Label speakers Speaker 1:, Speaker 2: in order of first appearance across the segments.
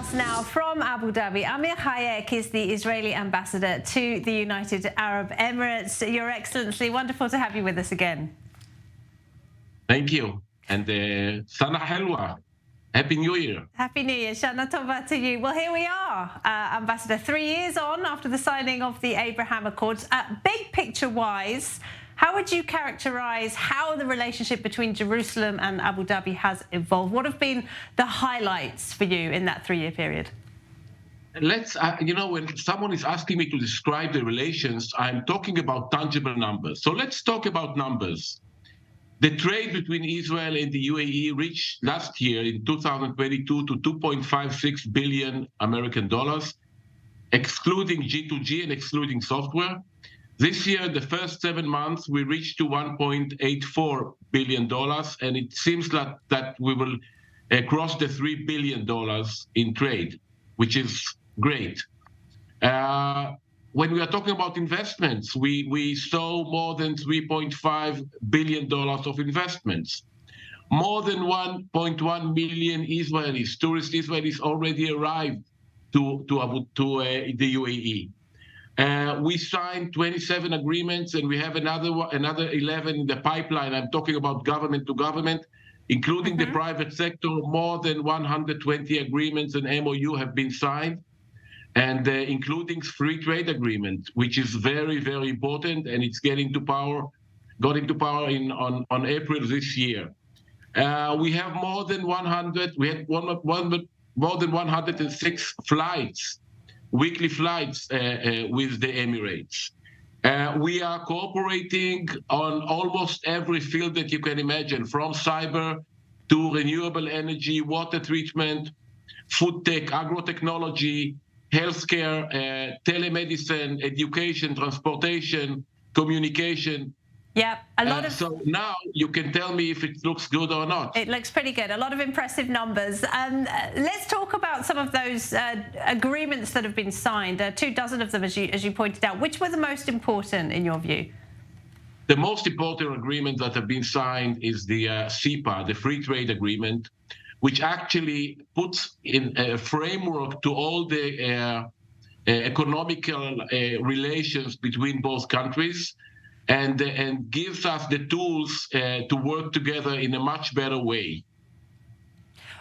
Speaker 1: us now from Abu Dhabi. Amir Hayek is the Israeli ambassador to the United Arab Emirates. Your Excellency, wonderful to have you with us again.
Speaker 2: Thank you. And Sana Helwa. Happy New Year.
Speaker 1: Happy New Year. Shana Tova to you. Well, here we are, Ambassador, 3 years on after the signing of the Abraham Accords. Big picture-wise, how would you characterize how the relationship between Jerusalem and Abu Dhabi has evolved? What have been the highlights for you in that 3-year period?
Speaker 2: Let's, when someone is asking me to describe the relations, I'm talking about tangible numbers. So let's talk about numbers. The trade between Israel and the UAE reached last year in 2022 to 2.56 billion American dollars, excluding G2G and excluding software. This year, the first 7 months, we reached to $1.84 billion, and it seems that we will cross the $3 billion in trade, which is great. When we are talking about investments, we saw more than $3.5 billion of investments. More than 1.1 million Israelis, tourist Israelis, already arrived to the UAE. We signed 27 agreements, and we have another 11 in the pipeline. I'm talking about government to government, including the private sector. More than 120 agreements and MOU have been signed, and including free trade agreement, which is very, very important, and it's got into power on April this year. We have more than 106 flights, weekly flights with the Emirates. We are cooperating on almost every field that you can imagine, from cyber to renewable energy, water treatment, food tech, agrotechnology, healthcare, telemedicine, education, transportation, communication.
Speaker 1: Yeah, a lot of.
Speaker 2: So now you can tell me if it looks good or not.
Speaker 1: It looks pretty good. A lot of impressive numbers. Let's talk about some of those agreements that have been signed. 24 of them, as you pointed out. Which were the most important in your view?
Speaker 2: The most important agreement that have been signed is the CEPA, the Free Trade Agreement, which actually puts in a framework to all the economical relations between both countries, and gives us the tools to work together in a much better way.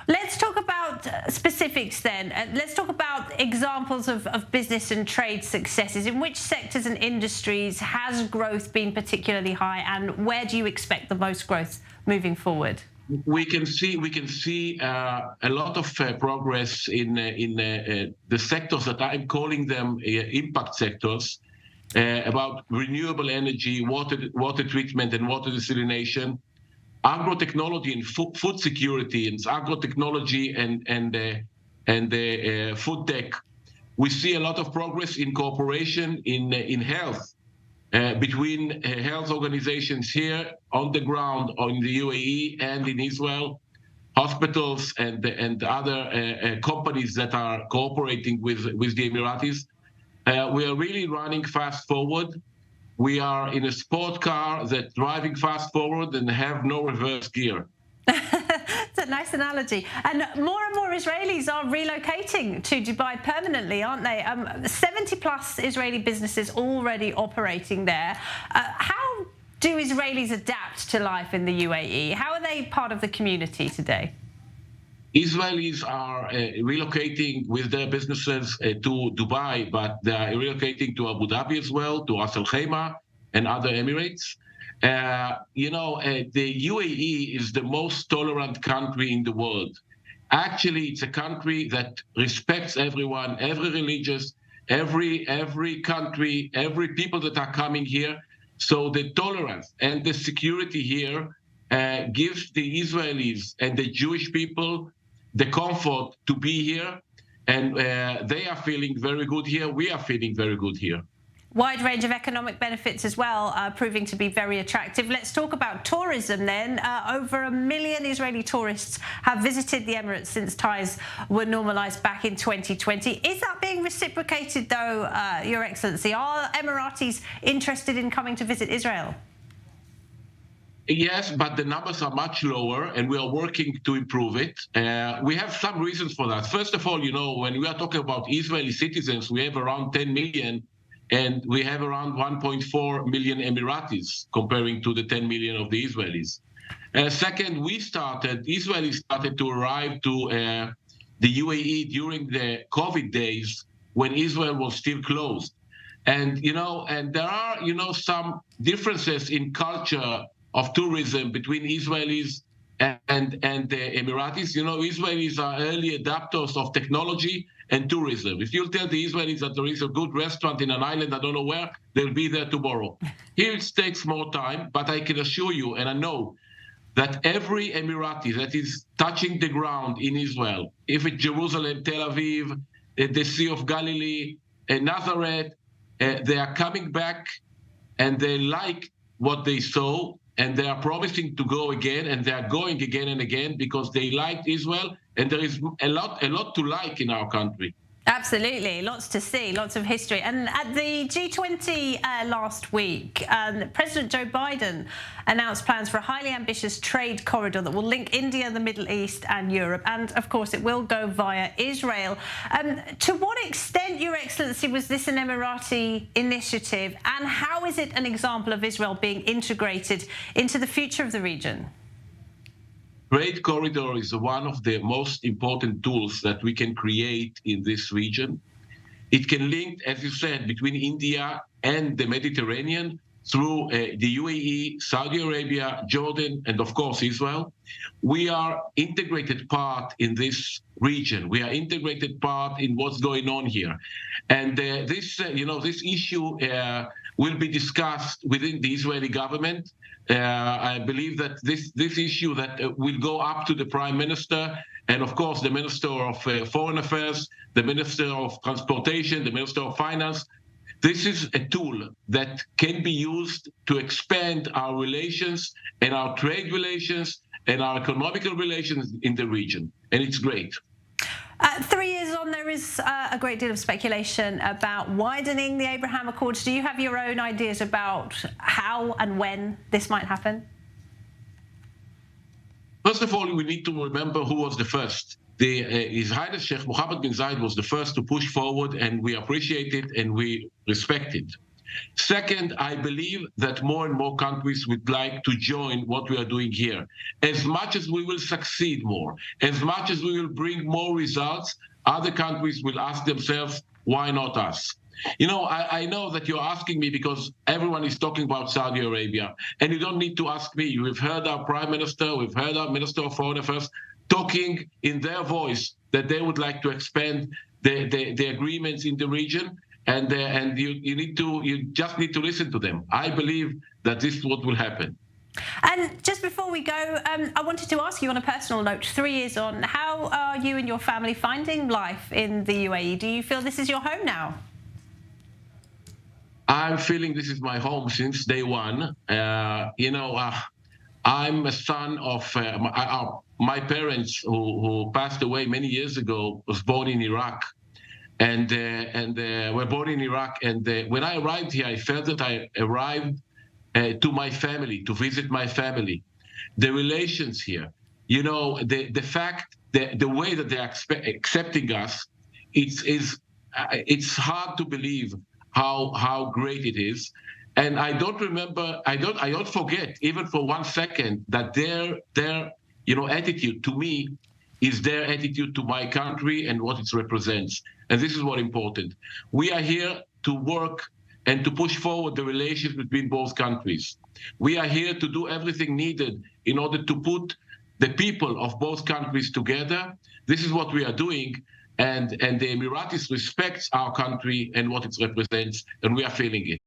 Speaker 1: Let's talk about specifics then. Let's talk about examples of business and trade successes. In which sectors and industries has growth been particularly high, and where do you expect the most growth moving forward?
Speaker 2: We can see a lot of progress in the sectors that I'm calling them impact sectors, about renewable energy, water treatment and water desalination, agrotechnology and food security, and agrotechnology and food tech. We see a lot of progress in cooperation in health between health organizations here on the ground in the UAE and in Israel, hospitals and other companies that are cooperating with the Emiratis. We are really running fast forward. We are in a sport car that's driving fast forward and have no reverse gear.
Speaker 1: It's a nice analogy. And more Israelis are relocating to Dubai permanently, aren't they? 70+ Israeli businesses already operating there. How do Israelis adapt to life in the UAE? How are they part of the community today?
Speaker 2: Israelis are relocating with their businesses to Dubai, but they are relocating to Abu Dhabi as well, to Ras Al Khaimah and other Emirates. The UAE is the most tolerant country in the world. Actually, it's a country that respects everyone, every religious, every country, every people that are coming here. So the tolerance and the security here gives the Israelis and the Jewish people the comfort to be here, and they are feeling very good here. We are feeling very good here.
Speaker 1: Wide range of economic benefits as well, proving to be very attractive. Let's talk about tourism then. Over 1 million Israeli tourists have visited the Emirates since ties were normalized back in 2020. Is that being reciprocated, though, Your Excellency? Are Emiratis interested in coming to visit Israel?
Speaker 2: Yes, but the numbers are much lower, and we are working to improve it. We have some reasons for that. First of all, when we are talking about Israeli citizens, we have around 10 million, and we have around 1.4 million Emiratis, comparing to the 10 million of the Israelis. Second, Israelis started to arrive to the UAE during the COVID days when Israel was still closed. And there are some differences in culture of tourism between Israelis and the Emiratis. Israelis are early adapters of technology and tourism. If you tell the Israelis that there is a good restaurant in an island, I don't know where, they'll be there tomorrow. Here it takes more time, but I can assure you, and I know, that every Emirati that is touching the ground in Israel, if it's Jerusalem, Tel Aviv, the Sea of Galilee, Nazareth, they are coming back and they like what they saw, and they are promising to go again, and they are going again and again because they liked Israel, and there is a lot to like in our country.
Speaker 1: Absolutely, lots to see, lots of history. And at the G20 last week, President Joe Biden announced plans for a highly ambitious trade corridor that will link India, the Middle East and Europe. And of course, it will go via Israel. To what extent, Your Excellency, was this an Emirati initiative? And how is it an example of Israel being integrated into the future of the region?
Speaker 2: Trade corridor is one of the most important tools that we can create in this region. It can link, as you said, between India and the Mediterranean through the UAE, Saudi Arabia, Jordan, and of course Israel. We are integrated part in this region. We are integrated part in what's going on here, and this issue will be discussed within the Israeli government. I believe that this issue that will go up to the Prime Minister and, of course, the Minister of Foreign Affairs, the Minister of Transportation, the Minister of Finance. This is a tool that can be used to expand our relations and our trade relations and our economical relations in the region, and it's great.
Speaker 1: 3 years on, there is a great deal of speculation about widening the Abraham Accords. Do you have your own ideas about how and when this might happen?
Speaker 2: First of all, we need to remember who was the first. His Highness Sheikh Mohammed bin Zayed was the first to push forward, and we appreciate it and we respect it. Second, I believe that more and more countries would like to join what we are doing here. As much as we will succeed more, as much as we will bring more results, other countries will ask themselves, why not us? I know that you're asking me because everyone is talking about Saudi Arabia, and you don't need to ask me. We've heard our Prime Minister, we've heard our Minister of Foreign Affairs talking in their voice that they would like to expand the agreements in the region. And you just need to listen to them. I believe that this is what will happen.
Speaker 1: And just before we go, I wanted to ask you on a personal note, 3 years on, how are you and your family finding life in the UAE? Do you feel this is your home now?
Speaker 2: I'm feeling this is my home since day one. I'm a son of my parents who passed away many years ago, was born in Iraq. And were born in Iraq. And when I arrived here, I felt that I arrived to my family, to visit my family. The relations here, the fact that the way that they're accepting us, it's hard to believe how great it is. And I don't forget even for 1 second that their attitude to me is their attitude to my country and what it represents. And this is what important. We are here to work and to push forward the relations between both countries. We are here to do everything needed in order to put the people of both countries together. This is what we are doing. And the Emiratis respects our country and what it represents, and we are feeling it.